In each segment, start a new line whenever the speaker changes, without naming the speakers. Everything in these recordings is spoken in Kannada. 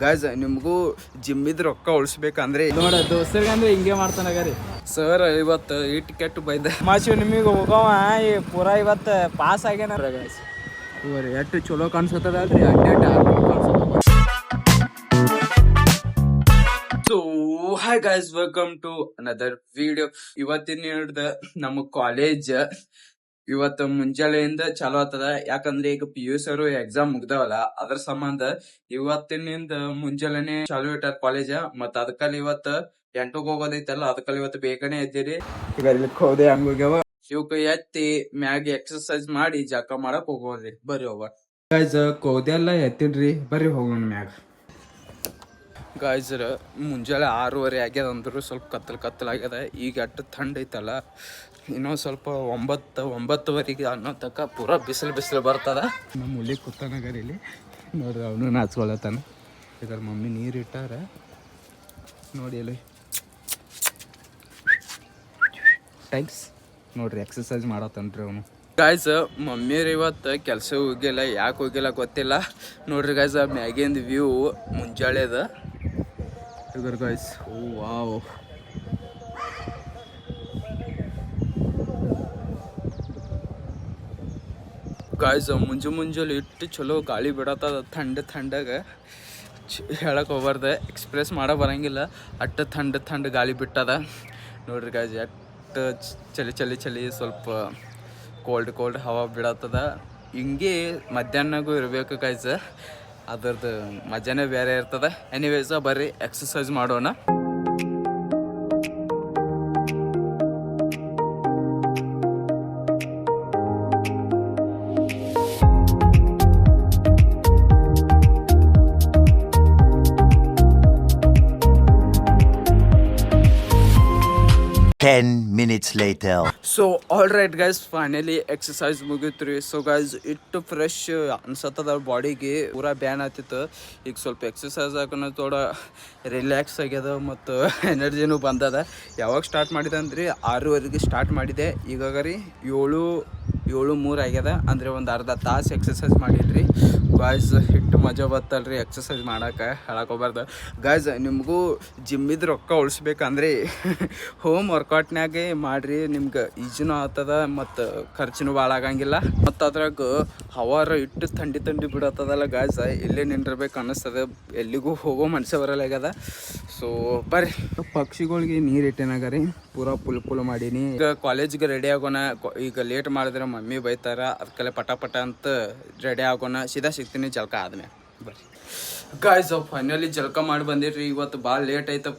ಗಾಯ್ಸ್ ನಿಮಗೂ ಜಿಮ್ಮಿದ್ ರೊಕ್ಕ ಉಳಿಸ್ಬೇಕಂದ್ರೆ
ನೋಡ ದೋಸ್ತರಿಗೆ ಅಂದ್ರೆ ಹಿಂಗೆ ಮಾಡ್ತಾನಾಗರಿ
ಸರ್ ಇವತ್ತು ಈ ಟಿಕೆಟ್ ಬೈದ
ಮಾಚಿ ನಿಮಗೆ ಹೋಗವ ಪೂರಾ ಇವತ್ತು ಪಾಸ್ ಆಗ್ಯಾನ ಗಾಯ್ಸ್ ಇವ್ರಿ ಎಷ್ಟು ಚಲೋ ಕಾಣಿಸುತ್ತದಲ್ರಿ ಅಡ್ಡ ಕಾಣಿಸುತ್ತ.
So hi guys, welcome to another video. ಇವತ್ತಿನ ಹಿಡ್ದ ನಮ್ಮ ಕಾಲೇಜ್ ಇವತ್ತು ಮುಂಜಾನೆಯಿಂದ ಚಾಲು ಆಗ್ತದ. ಯಾಕಂದ್ರೆ ಈಗ PUC ಅವರು ಎಕ್ಸಾಮ್ ಮುಗ್ದವಲ್ಲ, ಅದ್ರ ಸಂಬಂಧ ಇವತ್ತಿನಿಂದ ಮುಂಜಾನೆ ಚಾಲು ಇಟ್ಟಾರ ಕಾಲೇಜ್. ಮತ್ತ ಅದಕ್ಕಲ್ಲಿ ಇವತ್ತು 8ಕ್ಕೆ ಹೋಗೋದೈತಲ್ಲ, ಅದಕ್ಕಲ್ಲಿ ಇವತ್ತು ಬೇಗನೆ ಎದ್ದೀರಿ.
ಈಗ ಇಲ್ಲಿ ಹೋದೆ ಹಂಗೋಗ್ಯಾವ
ಇವಕ್ಕ ಎತ್ತಿ ಮ್ಯಾಗ ಎಕ್ಸರ್ಸೈಸ್ ಮಾಡಿ ಜಳಕ ಮಾಡಕ್ ಹೋಗೋದ್ರಿ. ಬರ್ರಿ ಹೋಗ
ಗಾಯ್ಸ್. ಕೋದೆಲ್ಲ ಎತ್ತಿಡ್ರಿ, ಬರ್ರಿ ಹೋಗೋಣ ಮ್ಯಾಗ.
ಗಾಯ್ಸರ ಮುಂಜಾನೆ 6:30 ಆಗ್ಯದ, ಅಂದ್ರು ಸ್ವಲ್ಪ ಕತ್ತಲಾಗ್ಯದ. ಈಗ ಅಟ್ಟು ಥಂಡ್ ಐತಲ್ಲ, ಇನ್ನೊಂದು ಸ್ವಲ್ಪ 9-9:30 ಅನ್ನೋ ತನಕ ಪೂರಾ ಬಿಸಿಲು ಬರ್ತದ.
ನಮ್ಮ ಹುಲಿ ಕೂತಾನಗರ ಇಲ್ಲಿ ನೋಡ್ರಿ, ಅವನು ನಾಚ್ಕೊಳತಾನ. ಇದರ ಮಮ್ಮಿ ನೀರು ಇಟ್ಟಾರ ನೋಡಿ ಅಲ್ಲಿ. ಥ್ಯಾಂಕ್ಸ್ ನೋಡ್ರಿ, ಎಕ್ಸರ್ಸೈಸ್ ಮಾಡತ್ತನ್ರಿ ಅವನು.
ಗಾಯ್ಸ್ ಮಮ್ಮಿಯವ್ರು ಇವತ್ತು ಕೆಲಸ ಹೋಗಿಲ್ಲ, ಯಾಕೆ ಹೋಗಿಲ್ಲ ಗೊತ್ತಿಲ್ಲ. ನೋಡ್ರಿ ಗಾಯ್ಸ್, ಮ್ಯಾಗಿಂದ ವ್ಯೂ ಮುಂಜಾಳೆದ
ಶುಗರ್ ಗಾಯ್ಸ್. ಓ ವಾವ್,
ಗಾಯ್ಸ್ ಮುಂಜಾನೆ ಇಟ್ಟು ಚಲೋ ಗಾಳಿ ಬಿಡತ್ತದ. ಥಂಡಾಗ ಹೇಳಕ್ ಹೋಗ್ಬಾರ್ದು, ಎಕ್ಸ್ಪ್ರೆಸ್ ಮಾಡೋ ಬರಂಗಿಲ್ಲ. ಅಟ್ಟು ಥಂಡ್ ಗಾಳಿ ಬಿಟ್ಟದ ನೋಡ್ರಿ ಗಾಯ್ಸ್. ಅಟ್ಟು ಚಳಿ ಸ್ವಲ್ಪ ಕೋಲ್ಡ್ ಹವಾ ಬಿಡತ್ತದ. ಹಿಂಗೆ ಮಧ್ಯಾಹ್ನಗೂ ಇರಬೇಕು ಗಾಯ್ಸ್, ಅದ್ರದ್ದು ಮಜಾನೇ ಬೇರೆ ಇರ್ತದ. ಎನಿವೇಸ್ ಬರ್ರಿ ಎಕ್ಸರ್ಸೈಸ್ ಮಾಡೋಣ.
Minutes later.
So all right guys, finally exercise ಮುಗಿತ್ರಿ. ಸೊ ಗೈಸ್ ಇಟ್ಟು ಫ್ರೆಶ್ ಅನ್ಸತ್ತದ ಬಾಡಿಗೆ, ಪೂರಾ ಬ್ಯಾನ್ ಆಗ್ತಿತ್ತು. ಈಗ ಸ್ವಲ್ಪ ಎಕ್ಸರ್ಸೈಸ್ ಹಾಕೋಣ, ತೋಡ ರಿಲ್ಯಾಕ್ಸ್ ಆಗ್ಯದ ಮತ್ತು ಎನರ್ಜಿನೂ ಬಂದದ. ಯಾವಾಗ ಸ್ಟಾರ್ಟ್ ಮಾಡಿದೆ ಅಂದ್ರೆ 6:30ಗೆ ಸ್ಟಾರ್ಟ್ ಮಾಡಿದೆ. ಈಗಾಗ ರೀ 7:03 ಆಗ್ಯದ, ಅಂದರೆ ಒಂದು ಅರ್ಧ ತಾಸು ಎಕ್ಸರ್ಸೈಸ್ ಮಾಡಿದ್ರಿ ಗಾಯ್ಸ್. ಹಿಟ್ಟು ಮಜಾ ಬತ್ತಲ್ರಿ ಎಕ್ಸರ್ಸೈಸ್ ಮಾಡೋಕೆ, ಹೇಳಕೋಬಾರ್ದು ಗಾಯ್ಸ್. ನಿಮಗೂ ಜಿಮ್ಮಿದ್ ರೊಕ್ಕ ಉಳಿಸ್ಬೇಕಂದ್ರೆ ಹೋಮ್ ವರ್ಕೌಟ್ನಾಗೆ ಮಾಡಿರಿ. ನಿಮ್ಗೆ ಈಜಿನೂ ಆಗ್ತದ ಮತ್ತು ಖರ್ಚಿನೂ ಭಾಳ ಆಗಂಗಿಲ್ಲ. ಮತ್ತು ಅದ್ರಾಗ ಹವಾರ ಇಟ್ಟು ಥಂಡಿ ಬಿಡತ್ತದಲ್ಲ ಗಾಯ್ಸ್, ಇಲ್ಲೇ ನಿಂದಿರ್ಬೇಕು ಅನ್ನಿಸ್ತದೆ, ಎಲ್ಲಿಗೂ ಹೋಗೋ ಮನಸ್ಸೇ ಬರಲಾಗ್ಯದ. ಸೊ ಬರ್ರಿ,
ಪಕ್ಷಿಗಳಿಗೆ ನೀರು ಇಟ್ಟೇನಾಗರಿ, ಪೂರಾ ಪುಲ್ ಮಾಡೀನಿ.
ಈಗ ಕಾಲೇಜ್ಗೆ ರೆಡಿ ಆಗೋಣ. ಈಗ ಲೇಟ್ ಮಾಡಿದ್ರೆ ಮಮ್ಮಿ ಬೈತಾರ, ಅದಕ್ಕೆಲ್ಲ ಪಟ ಅಂತ ರೆಡಿ ಆಗೋಣ. ಸೀದಾ ಸಿಗ್ತೀನಿ ಜಳಕ ಆದ್ಮೇಲೆ. ಬರ್ರಿ ಗಾಯ್ಸ್, ಫೈನಲಿ ಜಳಕ ಮಾಡಿ ಬಂದಿರ್ರಿ. ಇವತ್ತು ಭಾಳ ಲೇಟ್ ಆಯ್ತು,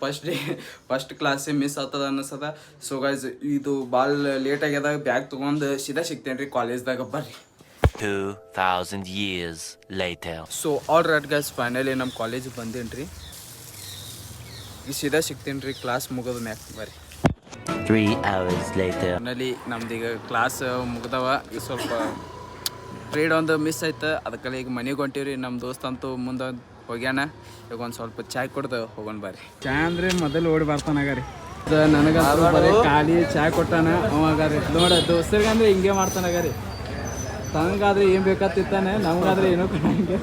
ಫಸ್ಟ್ ಕ್ಲಾಸೇ ಮಿಸ್ ಆಗ್ತದ ಅನ್ನಿಸ್ತದ. ಸೊ ಗಾಯ್ಸ್, ಇದು ಭಾಳ ಲೇಟ್ ಆಗ್ಯದ. ಬ್ಯಾಗ್ ತೊಗೊಂಡು ಸೀದಾ ಸಿಗ್ತೇನೆ ರೀ ಕಾಲೇಜ್ದಾಗ. ಬರ್ರಿ
2000 years later.
So all right guys, finally ನಮ್ಮ ಕಾಲೇಜಿಗೆ ಬಂದೇನಿ ರೀ. ಈಗ ಸೀದಾ ಸಿಗ್ತೀನಿ ರೀ ಕ್ಲಾಸ್ ಮುಗಿದ ಮ್ಯಾಗ. ಬರ್ರಿ
3 hours later.
ಫೈನಲಿ ನಮ್ದೀಗ ಕ್ಲಾಸ್ ಮುಗ್ದವ. ಈಗ ಸ್ವಲ್ಪ ಟ್ರೇಡ್ ಒಂದು ಮಿಸ್ ಆಯ್ತು, ಅದಕ್ಕೆಲ್ಲ ಈಗ ಮನೆಗೆ ಹೊಂಟೀವ್ರಿ. ನಮ್ಮ ದೋಸ್ತ ಅಂತೂ ಮುಂದೆ ಹೋಗ್ಯಾನ. ಈಗ ಒಂದು ಸ್ವಲ್ಪ ಚಾಯ್ ಕುಡ್ದು ಹೋಗೋಣ ಬರ್ರಿ.
ಚಾ ಅಂದ್ರೆ ಮೊದಲು ಓಡಿ ಬರ್ತಾನಾಗರಿ. ನನಗಂತೂ ಬರೀ ಖಾಲಿ ಚಾ ಕೊಟ್ಟಾನ ಅವಾಗಾರಿ. ನೋಡ ದೋಸ್ತರಿಗೆ ಅಂದ್ರೆ ಹಿಂಗೆ ಮಾಡ್ತಾನಾಗರಿ. ತನಗಾದ್ರೆ ಏನು ಬೇಕಾತಿತ್ತಾನೆ, ನಮಗಾದ್ರೆ ಏನೋ ಕೊಡಂಗೆ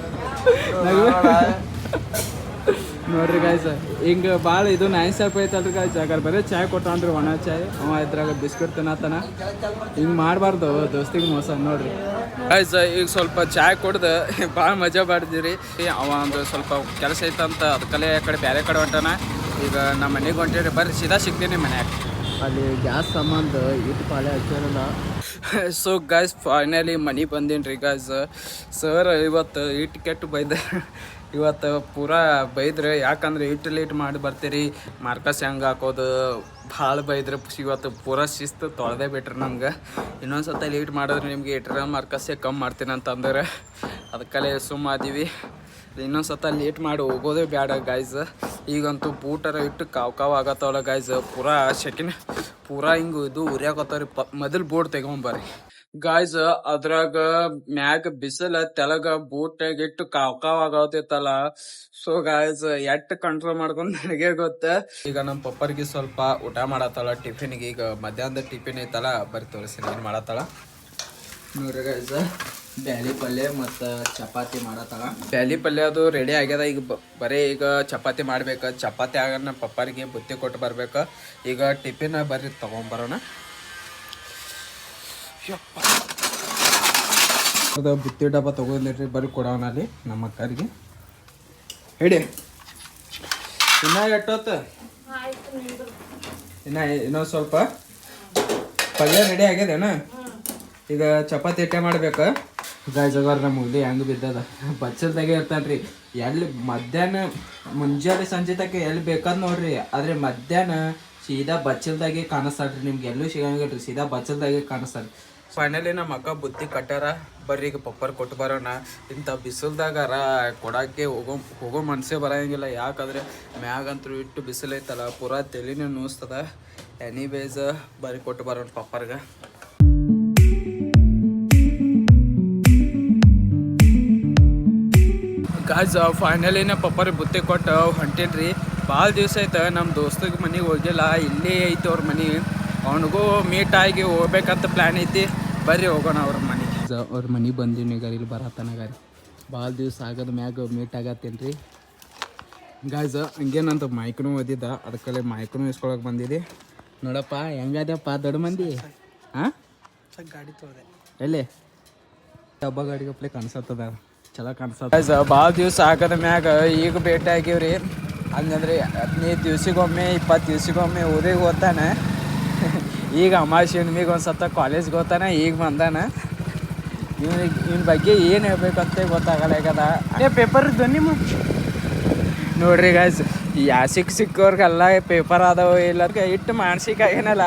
ನೋಡ್ರಿ ಗಾಯ್ಸ್. ಹಿಂಗೆ ಭಾಳ ಇದು ನೈಸ್ ಆಪ್ ಐತಲ್ರಿ ಗಾಯ್ಸ್. ಯಾಕಂದ್ರೆ ಬರೀ ಚಾಯ್ ಕೊಟ್ಟಾನ್ರಿ, ಒಣ ಚಾಯ್. ಅವ ಇದ್ರಾಗ ಬಿಸ್ಕಿಟ್ ತಿನ್ನತ್ತಾನ. ಹಿಂಗೆ ಮಾಡಬಾರ್ದು ದೋಸ್ತಿಗೆ ಮೋಸ ನೋಡ್ರಿ
ಗಾಯ್ಸ್. ಈಗ ಸ್ವಲ್ಪ ಚಾಯ್ ಕುಡ್ದು ಭಾಳ ಮಜಾ ಮಾಡಿದ್ರಿ. ಅವ ಒಂದು ಸ್ವಲ್ಪ ಕೆಲಸ ಐತಂತ ಅದಕ್ಕಲ್ಲೇ ಬೇರೆ ಕಡೆ ಹೊಂಟಾನ. ಈಗ ನಮ್ಮ ಮನೆಗೆ ಹೊಂಟೇರಿ. ಬರ್ರಿ ಸೀದಾ ಸಿಗ್ತೀನಿ ಮನ್ಯಾಗ.
ಅಲ್ಲಿ ಗ್ಯಾಸ್ ಸಂಬಂಧ ಇಟ್ಟು ಪಾಳೆ ಹಚ್ಚಾರಲ್ಲ.
ಸೊ ಗಾಯ್ಸ್, ಫೈನಲಿ ಮನೆಗೆ ಬಂದೀನಿ ರೀ ಗಾಯ್ಸ್. ಸರ್ ಇವತ್ತು ಈ ಟಿಕೆಟ್ ಇವತ್ತು ಪೂರಾ ಬೈದ್ರೆ. ಯಾಕಂದ್ರೆ ಇಟ್ಟು ಲೇಟ್ ಮಾಡಿ ಬರ್ತೀರಿ, ಮಾರ್ಕಸ್ ಹೆಂಗೆ ಹಾಕೋದು ಭಾಳ ಬೈದ್ರೆ. ಇವತ್ತು ಪೂರಾ ಶಿಸ್ತು ತೊಳೆದೇ ಬಿಟ್ರಿ ನಮ್ಗೆ. ಇನ್ನೊಂದು ಸತ ಲೇಟ್ ಮಾಡಿದ್ರೆ ನಿಮ್ಗೆ ಇಟ್ಟರೆ ಮಾರ್ಕಸ್ಸೇ ಕಮ್ಮಿ ಮಾಡ್ತೀನಿ ಅಂತಂದ್ರೆ, ಅದಕ್ಕಲ್ಲೇ ಸುಮ್ಮದೀವಿ. ಇನ್ನೊಂದು ಸತ ಲೇಟ್ ಮಾಡಿ ಹೋಗೋದೇ ಬೇಡ ಗಾಯ್ಸ್. ಈಗಂತೂ ಬೂಟರ ಇಟ್ಟು ಕಾವ್ ಆಗತ್ತವಲ್ಲ ಗಾಯ್ಸ್. ಪೂರಾ ಹಿಂಗೆ ಇದು ಉರಿಯಾಕತ್ತವ್ರಿ. ಮೊದಲು ಬೋಟ್ ತೆಗೊಂಬರ್ರಿ ಗಾಯ್ಸ್. ಅದ್ರಾಗ ಮ್ಯಾಗ ಬಿಸಿಲ, ತೆಳಗ ಬೂಟಾಗ ಇಟ್ಟು ಕಾವ್ ಆಗತ್ತೈತಲ್ಲ. ಸೊ ಗಾಯ್ಸ್, ಎಟ್ ಕಂಟ್ರೋಲ್ ಮಾಡ್ಕೊಂಡು ನನಗೆ ಗೊತ್ತ. ಈಗ ನಮ್ಮ ಪಪ್ಪರಿಗೆ ಸ್ವಲ್ಪ ಊಟ ಮಾಡತ್ತಳ ಟಿಫಿನ್ಗೆ. ಈಗ ಮಧ್ಯಾಹ್ನದ ಟಿಫಿನ್ ಐತಲ್ಲ, ಬರ್ರಿ ತೋರಿಸ್ತೀನಿ ಏನು ಮಾಡತ್ತಳ. ನೋಡ್ರಿ ಗೈಸ್ ಬ್ಯಾಳಿ ಪಲ್ಯ ಮತ್ತು ಚಪಾತಿ ಮಾಡತ್ತಾಳ. ಬ್ಯಾಳಿ ಪಲ್ಯ ಅದು ರೆಡಿ ಆಗ್ಯದ. ಈಗ ಬರೀ ಈಗ ಚಪಾತಿ ಮಾಡ್ಬೇಕು. ಚಪಾತಿ ಆಗ ನಮ್ಮ ಪಪ್ಪಾರಿಗೆ ಬುತ್ತಿ ಕೊಟ್ಟು ಬರ್ಬೇಕು. ಈಗ ಟಿಫಿನ್ ಬರ್ರಿ ತಗೊಂಬರೋಣ. ಅದು ಬುತ್ತಿ ಡಬ್ಬ ತಗೊಂಡಿರ್ರಿ, ಬರ್ರಿ ಕೊಡೋಣ ಅಲ್ಲಿ ನಮ್ಮ ಅಕ್ಕರಿಗೆ. ಹೇಳಿ ಇನ್ನ ಎಟ್ಟೊತ್ತು? ಇನ್ನೊಂದು ಸ್ವಲ್ಪ ಪಲ್ಯ ರೆಡಿ ಆಗ್ಯದೇನ? ಈಗ ಚಪಾತಿ ಇಟ್ಟೆ ಮಾಡ್ಬೇಕು. ಗಾಯ್ಸಗಾರ ನಮ್ಮ ಹುಲಿ ಹೆಂಗೆ ಬಿದ್ದದ ಬಚ್ಚಲ್ದಾಗೆ ಇರ್ತಾನ್ರಿ. ಎಲ್ಲಿ ಮಧ್ಯಾಹ್ನ ಮುಂಜಾನೆ ಸಂಜೆ ತನಕ ಎಲ್ಲಿ ಬೇಕಾದ್ ನೋಡ್ರಿ, ಆದರೆ ಮಧ್ಯಾಹ್ನ ಸೀದಾ ಬಚ್ಚಲ್ದಾಗೆ ಕಾಣಿಸ್ತಾಳ್ರಿ. ನಿಮ್ಗೆ ಎಲ್ಲೂ ಸಿಗಂಗಿಲ್ರಿ, ಸೀದಾ ಬಚ್ಚಲ್ದಾಗೆ ಕಾಣಿಸ್ತಾಳ್ರಿ. ಫೈನಲಿ ನಮ್ಮ ಅಕ್ಕ ಬುತ್ತಿ ಕಟ್ಟಾರ. ಬರ್ರಿ ಈಗ ಪಪ್ಪರ್ ಕೊಟ್ಟು ಬರೋಣ. ಇಂಥ ಬಿಸಿಲ್ದಾಗಾರ ಕೊಡೋಕ್ಕೆ ಹೋಗೋ ಮನಸ್ಸೇ ಬರೋಂಗಿಲ್ಲ. ಯಾಕಂದರೆ ಮ್ಯಾಗಂತೂ ಇಟ್ಟು ಬಿಸಿಲೈತಲ್ಲ, ಪೂರಾ ತಲೆನೇ ನುಸ್ತದ. ಎನಿವೇಸ್ ಬರ್ರಿ ಕೊಟ್ಟು ಬರೋಣ ಪಪ್ಪರ್ಗೆ. ಗಾಯ್ಸ್ ಫೈನಲಿನ ಪಪ್ಪರ್ ಬುತ್ತಿ ಕೊಟ್ಟು ಹೊಂಟೇನ್ರಿ. ಭಾಳ ದಿವಸ ಐತೆ ನಮ್ಮ ದೋಸ್ತಗೆ ಮನೆಗೆ ಹೋಗಿಲ್ಲ. ಇಲ್ಲೇ ಐತಿ ಅವ್ರ ಮನೆ. ಅವನಿಗೂ ಮೀಟ್ ಆಗಿ ಹೋಗ್ಬೇಕಂತ ಪ್ಲ್ಯಾನ್ ಐತಿ. ಬರ್ರಿ ಹೋಗೋಣ ಅವ್ರ ಮನೆಗೆ. ಅವ್ರ ಮನೆಗೆ ಬಂದೀನಿ ಈಗ. ಇಲ್ಲಿ ಬರತ್ತನಾಗಾರಿ ಭಾಳ ದಿವಸ ಆಗೋದು ಮ್ಯಾಗ ಮೀಟ್ ಆಗತ್ತೇನು ರೀ ಗಾಯ್ಸ್. ಹಂಗೇನಂತ ಮೈಕ್ನು ಓದಿದ್ದ, ಅದಕ್ಕಲ್ಲೇ ಮೈಕ್ನು ಇಸ್ಕೊಳಕ್ಕೆ ಬಂದಿದ್ದೆ. ನೋಡಪ್ಪ ಹೆಂಗದ್ಯಪ್ಪ ದೊಡ್ಡ ಮಂದಿ. ಹಾಂ ಗಾಡಿ ತೊಳೆದೆ ಎಲ್ಲಿ ಡಬ್ಬ ಗಾಡಿಗಪ್ಲೆ ಕಾಣಿಸತ್ತದ, ಚಲೋ ಕಾಣಿಸತ್ತ. ಭಾಳ ದಿವಸ ಆಗದ ಮ್ಯಾಗ ಈಗ ಭೇಟಿ ಆಗಿವ್ರಿ. ಹಂಗಂದ್ರೆ 15 ದಿವ್ಸಿಗೊಮ್ಮೆ 20 ದಿವ್ಸಿಗೊಮ್ಮೆ ಊರಿಗೆ ಹೋಗ್ತಾನೆ. ಈಗ ಅಮಾವಾಸ್ಯೆ ಹುಣ್ಣಿಮೆಗೆ ಒಂದು ಸತ್ತ ಕಾಲೇಜ್ಗೆ ಹೋಗ್ತಾನೆ. ಈಗ ಬಂದಾನ. ಇವನ ಬಗ್ಗೆ ಏನು ಹೇಳ್ಬೇಕಂತ ಗೊತ್ತಾಗಲ್ಲ. ಈಗದ ಪೇಪರ್ ನಿಮ್ಮ ನೋಡ್ರಿ ಗಾಯ್ಸ್, ಸಿಕ್ಕವ್ರಿಗೆಲ್ಲ ಪೇಪರ್ ಅದಾವ. ಇಲ್ಲ ಇಟ್ಟು ಮಾನಸಿಕ ಏನಲ್ಲ.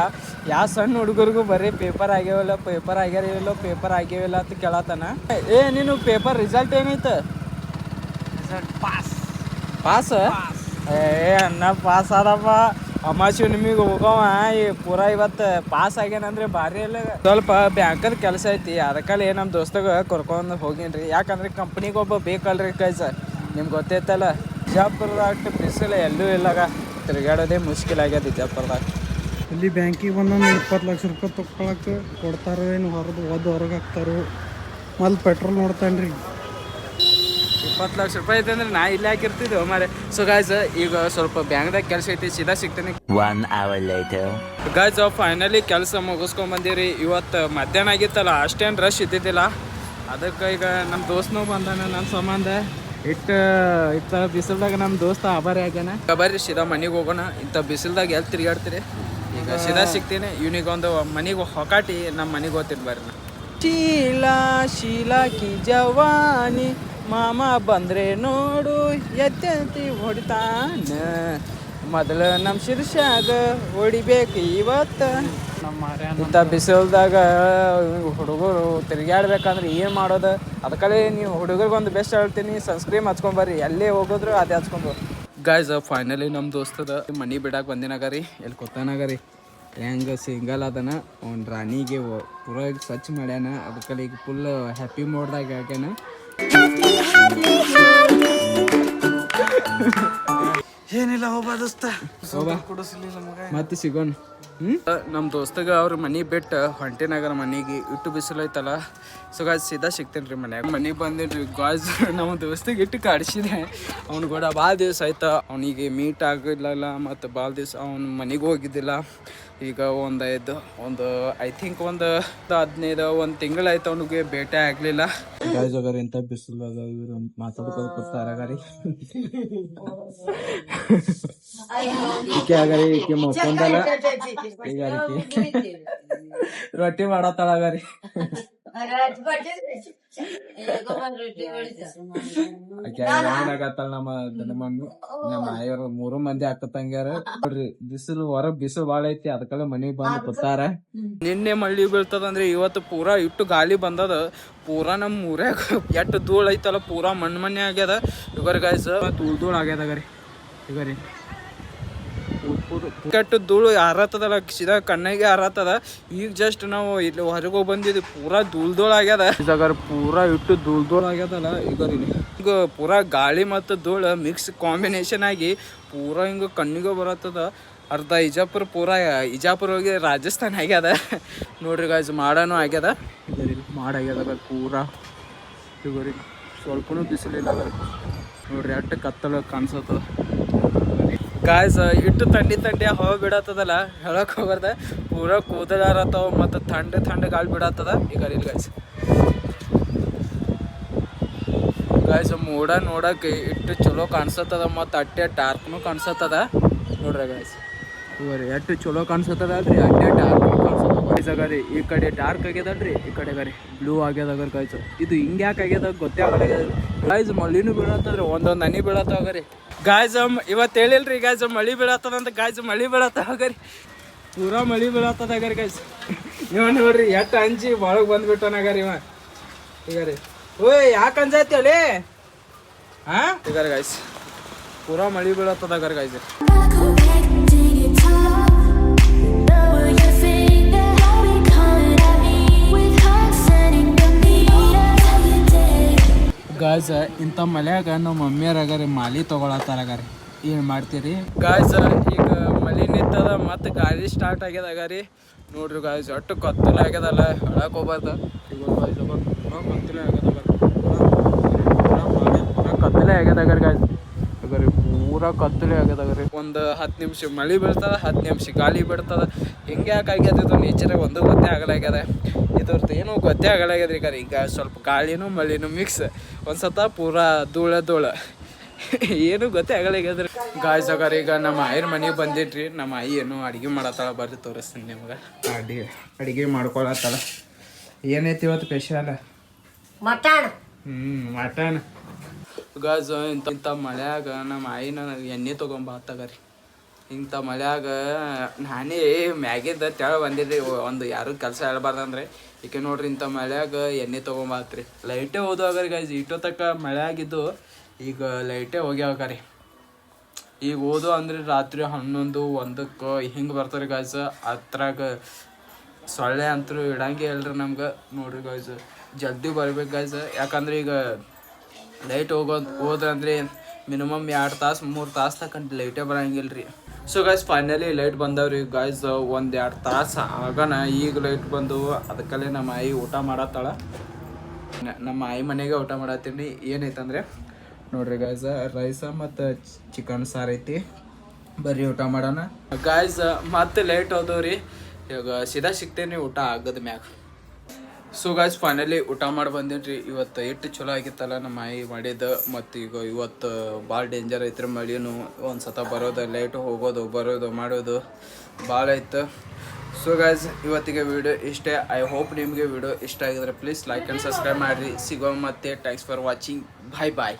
ಯಾವ ಸಣ್ಣ ಹುಡುಗರಿಗೂ ಬರೀ ಪೇಪರ್ ಆಗ್ಯಾವಲ್ಲ, ಪೇಪರ್ ಆಗ್ಯಾರಿಲ್ಲ, ಪೇಪರ್ ಆಗ್ಯಾವಿಲ್ಲ ಅಂತ ಕೇಳತ್ತಾನ. ನೀನು ಪೇಪರ್ ರಿಸಲ್ಟ್ ಏನೈತೆ? ಪಾಸ್ ಅನ್ನ ಪಾಸ್ ಆದಪ್ಪ. ಅಮಾವಾಸ್ಯೆ ನಿಮಗೆ ಹೋಗವ ಪೂರಾ ಇವತ್ತು ಪಾಸ್ ಆಗ್ಯಾನಂದ್ರೆ ಭಾರಿ ಇಲ್ಲ. ಸ್ವಲ್ಪ ಬ್ಯಾಂಕದ ಕೆಲಸ ಐತಿ, ಅದಕ್ಕಲ್ಲಿ ನಮ್ಮ ದೋಸ್ತಗ ಕರ್ಕೊಂಡು ಹೋಗೀನಿ. ಯಾಕಂದ್ರೆ ಕಂಪ್ನಿಗೆ ಒಬ್ಬ ಬೇಕಲ್ರಿ ಕೈಸ. ನಿಮ್ಗೆ ಗೊತ್ತೈತಲ್ಲ ಬಿಜಾಪುರದಾಗ ಬಿಸಿಲು ಎಲ್ಲೂ ಇಲ್ಲಾಗ, ತಿರುಗಾಡೋದೇ ಮುಷ್ಕಿಲ್ ಆಗ್ಯದ ಬಿಜಾಪುರದಾಗ.
ಇಲ್ಲಿ ಬ್ಯಾಂಕಿಗೆ ಬಂದೊಂದು 20 ಲಕ್ಷ ರೂಪಾಯಿ ತೊಗೊಳಕ್ಕೆ ಕೊಡ್ತಾರೋ ಏನು ಹೊರಗೆ ಹಾಕ್ತಾರೋ. ಮೊದಲು ಪೆಟ್ರೋಲ್ ನೋಡ್ತಾನೆ ರೀ.
20 ಲಕ್ಷ ರೂಪಾಯಿ ಐತೆ ಅಂದ್ರೆ ನಾ ಇಲ್ಲೇ ಹಾಕಿರ್ತಿದ್ದೆವು ಮಾರೆ. ಸೊ ಗಾಯ್ಸ್ ಈಗ ಸ್ವಲ್ಪ ಬ್ಯಾಂಕ್ದಾಗ ಕೆಲಸ ಐತಿ, ಸೀದಾ ಸಿಗ್ತೀನಿ.
1 hour later.
ಗಾಯ್ಸ್ ಫೈನಲಿ ಕೆಲಸ ಮುಗಿಸ್ಕೊಂಡ್ ಬಂದಿರಿ. ಇವತ್ತು ಮಧ್ಯಾಹ್ನ ಆಗಿತ್ತಲ್ಲ, ಅಷ್ಟೇನು ರಶ್ ಇದ್ದಿದ್ದಿಲ್ಲ. ಅದಕ್ಕೆ ಈಗ ನಮ್ಮ ದೋಸ್ತನೂ ಬಂದಾನ ನನ್ನ ಸಂಬಂಧ. ಇಟ್ಟ ಬಿಸಿಲ್ದಾಗ ನಮ್ಮ ದೋಸ್ತ ಆಭಾರಿ ಆಗ್ಯಾನ. ಬರ್ರಿ ಸೀದಾ ಮನೆಗೆ ಹೋಗೋಣ. ಇಂಥ ಬಿಸಿಲ್ದಾಗ ಎಲ್ಲಿ ತಿರುಗಾಡ್ತೀರಿ. ಈಗ ಸೀದಾ ಸಿಗ್ತೀನಿ. ಇವನಿಗೊಂದು ಮನೆಗೆ ಹೊಕಾಟಿ ನಮ್ಮ ಮನೆಗೆ ಹೋಗ್ತೀನಿ ಬರ್ರಿ. ಶೀಲಾ ಕಿ ಜವಾನಿ ಮಾಮ ಬಂದ್ರೆ ನೋಡು ಎತ್ತಿ ಹೊಡಿತಾನ. ಮೊದಲು ನಮ್ಮ ಶಿರ್ಷಾಗ ಹೊಡಿಬೇಕು ಇವತ್ತು. ಇಂಥ ಬಿಸಿಲ್ದಾಗ ಹುಡುಗರು ತಿರುಗಾಡ್ಬೇಕಂದ್ರೆ ಏನು ಮಾಡೋದು. ಅದಕ್ಕಲ್ಲೇ ನೀವು ಹುಡುಗರಿಗೊಂದು ಬೆಸ್ಟ್ ಹೇಳ್ತೀನಿ, ಸನ್ಸ್ಕ್ರೀಮ್ ಹಚ್ಕೊಂಬರ್ರಿ. ಎಲ್ಲೇ ಹೋಗೋದ್ರು ಅದೇ ಹಚ್ಕೊಂಡು. ಗಾಯ್ಸ್ ಫೈನಲಿ ನಮ್ಮ ದೋಸ್ತದ ಮನೆ ಬಿಡಕ್ಕೆ ಬಂದಿನಾಗರಿ. ಎಲ್ಲಿ ಕೊತ್ತಾನಾಗರಿ ಹೆಂಗೆ ಸಿಂಗಲ್ ಅದನ. ಅವ್ನ ರಾಣಿಗೆ ಪೂರ ಸ್ವಚ್ಛ ಮಾಡ್ಯಾನ. ಅದಕ್ಕಲ್ಲಿ ಈಗ ಫುಲ್ ಹ್ಯಾಪಿ ಮೋಡ್ದಾಗ ಆಗ್ಯಾನ.
ಏನಿಲ್ಲ ಹೋಗ ದೋಸ್ತ,
ಮತ್ತೆ ಸಿಗೋಣ. ನಮ್ಮ ದೋಸ್ತಗ ಅವ್ರ ಮನೆ ಬಿಟ್ಟು ಹೊಂಟಿನಾಗರ ಮನೆಗೆ. ಇಟ್ಟು ಬಿಸಿಲು ಐತಲ್ಲ. ಸೊ ಗಾಯ್ಸ್ ಸೀದಾ ಸಿಗ್ತೇನೆ ರೀ ಮನ್ಯಾಗ. ಮನೆಗೆ ಬಂದೇನಿ ಗಾಯ್ಸ್. ನಮ್ಮ ದೋಸ್ತಿಗೆ ಇಟ್ಟು ಕಾಡಿಸಿದೆ. ಅವ್ನು ಕೂಡ ಭಾಳ ದಿವಸ ಆಯ್ತು ಅವನಿಗೆ ಮೀಟ್ ಆಗಿಲ್ಲ. ಮತ್ತು ಭಾಳ ದಿವಸ ಅವ್ನ ಮನೆಗೆ ಹೋಗಿದ್ದಿಲ್ಲ. ಈಗ ಒಂದು ಐ ಥಿಂಕ್ ಒಂದು 15 ತಿಂಗಳಾಯ್ತು ಅವನಿಗೆ ಭೇಟಿ ಆಗಲಿಲ್ಲ. ಗಾಯ್ಸ್ ಅಗಾರ ಇಂಥ ಬಿಸಿಲಾಗ ಇವರು ಮಾತಾಡ್ಕೊಂಡು ಕೂತಾರಾಗಾರಿ. ಈಕೆ ಆಗಾರಿ ಈಕೆ ಮಕ್ಕೊಂದಲ್ಲ. ಈಗ ರೊಟ್ಟಿ ಮಾಡತ್ತಾಳಗಾರಿ. ಆಗತ್ತಾಳ ನಮ್ಮ ಮಮ್ಮಿ ನಮ್ಮ ಆಯವ್ರ 3 ಮಂದಿ ಅಕ್ಕತಂಗ್ಯಾರ. ನೋಡ್ರಿ ಬಿಸಿಲು ಬಿಸಿಲು ಭಾಳ ಐತಿ. ಅದಕ್ಕೆಲ್ಲ ಮನೆಗೆ ಬಂದು ಕೂತಾರ. ನಿನ್ನೆ ಮಳ್ಳಿ ಬೀಳ್ತದಂದ್ರೆ ಇವತ್ತು ಪೂರಾ ಇಟ್ಟು ಗಾಳಿ ಬಂದದ. ಪೂರಾ ನಮ್ಮ ಊರಾಗ ಎಷ್ಟು ಧೂಳು ಐತಲ್ಲ, ಪೂರಾ ಮಣ್ಣೆ ಆಗ್ಯದ. ಇವರು ಗಾಯ್ಸ್ ಧೂಳು ಆಗ್ಯದ ಗರಿ. ಇವರಿ ಕೆಟ್ಟು ಧೂಳು ಹಾರತ್ತದಲ್ಲ, ಸೀದಾ ಕಣ್ಣಿಗೆ ಹಾರತ್ತದ. ಈಗ ಜಸ್ಟ್ ನಾವು ಇಲ್ಲಿ ಹೊರಗೆ ಹೋಗಿ ಬಂದಿದ್ವಿ. ಪೂರಾ ಧೂಳು ಆಗ್ಯದ. ಇದಾಗ ಪೂರಾ ಇಟ್ಟು ಧೂಳು ಆಗ್ಯದಲ್ಲ. ಈಗ ಪೂರಾ ಗಾಳಿ ಮತ್ತು ಧೂಳು ಮಿಕ್ಸ್ ಕಾಂಬಿನೇಷನ್ ಆಗಿ ಪೂರಾ ಹಿಂಗೆ ಕಣ್ಣಿಗೆ ಬರತ್ತದ. ಅರ್ಧ ಇಜಾಪುರ ಪೂರ ಇಜಾಪುರ ಹೋಗಿ ರಾಜಸ್ಥಾನ ಆಗ್ಯದ ನೋಡ್ರಿ ಗಾಯ್ಸ್ ಮಾಡನೂ ಆಗ್ಯದ ಇದರಿ ಮಾಡಾಗ್ಯದ ಬರ್ ಪೂರಾ ಇವ್ರಿ ಸ್ವಲ್ಪನೂ ಬಿಸಿಲಿಲ್ಲ ನೋಡ್ರಿ ಅಷ್ಟು ಕತ್ತಲ ಕಾಣಿಸತ್ತದ ಗಾಯ್ಸ್ ಇಟ್ಟು ಥಂಡಿ ಹವಾ ಬಿಡತ್ತದಲ್ಲ ಹೇಳಕ್ ಹೋಗ್ಬಾರ್ದ ಪೂರಾ ಕೂದಲಾರತ್ತವ ಮತ್ತು ಥಂಡ ಗಾಳಿ ಬಿಡತ್ತದ ಈಗ ಇಲ್ಲಿ ಗಾಯ್ಸ್ ಮೋಡ ನೋಡಕ್ಕೆ ಇಟ್ಟು ಚಲೋ ಕಾಣಿಸತ್ತದ ಮತ್ತು ಅಟ್ಟೆ ಡಾರ್ಕ್ನು ಕಾಣಿಸತ್ತದ ನೋಡ್ರಿ ಗಾಯ್ಸ್ ಇವ್ರಿ ಎಷ್ಟು ಚಲೋ ಕಾಣಿಸತ್ತದ ಅಲ್ರಿ ಅಟ್ಟೆ ಡಾರ್ಕ್ನು ಕಾಣಿಸತ್ತದ ರೀ ಈ ಕಡೆ ಡಾರ್ಕ್ ಆಗ್ಯದಲ್ರಿ ಈ ಕಡೆ ರೀ ಬ್ಲೂ ಆಗ್ಯದ ಗಾಯ್ಸ್ ಇದು ಹಿಂಗೆ ಯಾಕೆ ಆಗ್ಯದ ಗೊತ್ತೇ ಆಗಲ್ಲ ಗಾಯ್ಸ್ ಮಳಿನೂ ಬೀಳತ್ತದ್ರಿ ಒಂದೊಂದು ಹನಿ ಬೀಳತ್ತವ ರೀ ಗಾಯ್ಸ್ ಇವತ್ತು ಹೇಳಿಲ್ರಿ ಗಾಯ್ಸ್ ಮಳಿ ಬೀಳತ್ತದಂತ ಗಾಯ್ಸ್ ಮಳಿ ಬೀಳತ್ತವ ಪೂರಾ ಮಳಿ ಬೀಳತ್ತದ ಗಾಯ್ಸ್ ಇವ ನೋಡ್ರಿ ಎಷ್ಟು ಅಂಜಿ ಒಳಗೆ ಬಂದ್ಬಿಟ್ಟನಾಗರಿ ಇವ ಈಗ ರೀ ಓಯ್ ಯಾಕೆ ಅಂಜಾಯ್ತೇಳಿ ಹಾಂ ಈಗ ಗಾಯ್ಸ್ ಪೂರಾ ಮಳಿ ಬೀಳತ್ತದ ಗಾಯ್ಸ್ ಗಾಯ್ಸ್ ಇಂಥ ಮಲ್ಯಾಗ ನಮ್ಮ ಮಮ್ಮಿಯರಾಗಾರಿ ಮಾಲಿ ತೊಗೊಳತ್ತಾರಾಗಾರಿ ಏನು ಮಾಡ್ತೀರಿ ಗಾಯ್ಸ್ ಈಗ ಮಳಿ ನಿಂತದ ಮತ್ತು ಗಾಳಿ ಸ್ಟಾರ್ಟ್ ಆಗ್ಯದಾಗಾರಿ ನೋಡ್ರಿ ಗಾಯ್ಸ್ ಒಟ್ಟು ಕತ್ತಲ ಆಗ್ಯದಲ್ಲ ಹೇಳಕ್ಕೆ ಹೋಗ್ಬಾರ್ದು ಕತ್ತಲೆ ಆಗ್ಯದಾಗಾರಿ ಗಾಯ್ಸ್ ಅಗರಿ ಪೂರಾ ಕತ್ತಲೆ ಆಗ್ಯದಾಗ್ರಿ ಒಂದು 10 ನಿಮಿಷ ಮಳಿ ಬೀಳ್ತದ 10 ನಿಮಿಷ ಗಾಳಿ ಬಿಡ್ತದ ಹಿಂಗೆ ಯಾಕೆ ಆಗ್ಯದ ಇದು ನೇಚರಾಗ ಒಂದು ಗೊತ್ತೇ ಆಗಲಾಗ್ಯದ ಇದ್ರದ್ದು ಏನೂ ಗೊತ್ತೇ ಆಗಲಾಗ್ಯದ್ರಿ ಗಾರಿ ಈಗ ಸ್ವಲ್ಪ ಗಾಳಿನೂ ಮಳಿನೂ ಮಿಕ್ಸ್ ಒಂದ್ಸತ ಪೂರಾ ಧೂಳ ಏನು ಗೊತ್ತೇ ಆಗಲಾಗ್ಯದ್ರಿ ಗಾಯ್ಸ್ ಅಗಾರ ಈಗ ನಮ್ಮ ಆಯಿರ ಮನೆಗೆ ಬಂದಿಟ್ರಿ ನಮ್ಮ ಆಯಿ ಏನು ಅಡುಗೆ ಮಾಡತ್ತಾಳ ಬರ್ರಿ ತೋರಿಸ್ತೀನಿ ನಿಮ್ಗೆ ಅಡುಗೆ ಮಾಡ್ಕೊಳತ್ತಾಳ ಏನೈತಿ ಇವತ್ತು ಸ್ಪೆಷಲ್ ಮಟನ್ ಗಾಯ್ಸ್ ಇಂಥ ಮಳ್ಯಾಗ ನಮ್ಮ ಆಯಿನ ಎಣ್ಣೆ ತೊಗೊಂಬಾತಗರಿ ಇಂಥ ಮಳ್ಯಾಗ ನಾನೇ ಮ್ಯಾಗಿಂದ ತೆಳ ಬಂದಿದ್ರಿ ಒಂದು ಯಾರು ಕೆಲಸ ಹೇಳ್ಬಾರ್ದಂದ್ರೆ ಈಕೆ ನೋಡ್ರಿ ಇಂಥ ಮಳ್ಯಾಗ ಎಣ್ಣೆ ತೊಗೊಂಬಾತ್ರಿ ಲೈಟೇ ಹೋದ್ವಾಗರಿ ಗಾಯ್ಸ್ ಇಟ್ಟೋತಕ್ಕ ಮಳ್ಯಾಗಿದ್ದು ಈಗ ಲೈಟೇ ಹೋಗ್ಯಾವಗಾರಿ ಈಗ ಓದು ಅಂದ್ರೆ ರಾತ್ರಿ 11 1ಕ್ಕೆ ಹಿಂಗೆ ಬರ್ತಾರೆ ಗಾಯ್ಸ್ ಅದ್ರಾಗ ಸೊಳ್ಳೆ ಅಂತೂ ಇಡಂಗೆ ಹೇಳ್ರಿ ನಮ್ಗೆ ನೋಡ್ರಿ ಗಾಯ್ಸ್ ಜಲ್ದಿ ಬರ್ಬೇಕು ಗಾಯ್ಸ್ ಯಾಕಂದ್ರೆ ಈಗ ಲೈಟ್ ಹೋದಂದ್ರೆ ಮಿನಿಮಮ್ 2 ತಾಸು 3 ತಾಸು ತಕ್ಕಂತ ಲೈಟೇ ಬರಂಗಿಲ್ಲ ರೀ ಸೊ ಗಾಯ್ಸ್ ಫೈನಲಿ ಲೈಟ್ ಬಂದವ್ರಿ ಗಾಯ್ಸ್ 1-2 ತಾಸು ಆಗನ ಈಗ ಲೈಟ್ ಬಂದು ಅದಕ್ಕಲ್ಲೇ ನಮ್ಮ ಆಯಿ ಊಟ ಮಾಡತ್ತಾಳ ನಮ್ಮ ಆಯಿ ಮನೆಗೆ ಊಟ ಮಾಡತ್ತೀನಿ ಏನೈತಂದ್ರೆ ನೋಡ್ರಿ ಗಾಯ್ಸ್ ರೈಸ ಮತ್ತು ಚಿಕನ್ ಸಾರು ಐತಿ ಬರ್ರಿ ಊಟ ಮಾಡೋಣ ಗಾಯ್ಸ್ ಮತ್ತೆ ಲೈಟ್ ಹೋದವ್ರಿ ಇವಾಗ ಸೀದಾ ಸಿಗ್ತೇನೆ ಊಟ ಆಗದ ಮ್ಯಾಗ ಸೊ ಗಾಯ್ಸ್ ಫೈನಲಿ ಊಟ ಮಾಡಿ ಬಂದೇನ್ರಿ ಇವತ್ತು ಎಷ್ಟು ಚಲೋ ಆಗಿತ್ತಲ್ಲ ನಮ್ಮ ಆಯಿ ಮಾಡಿದ್ದು ಮತ್ತು ಈಗ ಇವತ್ತು ಭಾಳ ಡೇಂಜರ್ ಐತ್ರಿ ಮಳಿನೂ ಒಂದು ಸತ ಬರೋದು ಲೈಟ್ ಹೋಗೋದು ಬರೋದು ಮಾಡೋದು ಭಾಳ ಐತೆ ಸೊ ಗಾಯ್ಸ್ ಇವತ್ತಿಗೆ ವಿಡಿಯೋ ಇಷ್ಟೇ ಐ ಹೋಪ್ ನಿಮಗೆ ವಿಡಿಯೋ ಇಷ್ಟ ಆಗಿದ್ರೆ ಪ್ಲೀಸ್ ಲೈಕ್ ಆ್ಯಂಡ್ ಸಬ್ಸ್ಕ್ರೈಬ್ ಮಾಡಿರಿ ಸಿಗೋ ಮತ್ತೆ ಥ್ಯಾಂಕ್ಸ್ ಫಾರ್ ವಾಚಿಂಗ್ ಬಾಯ್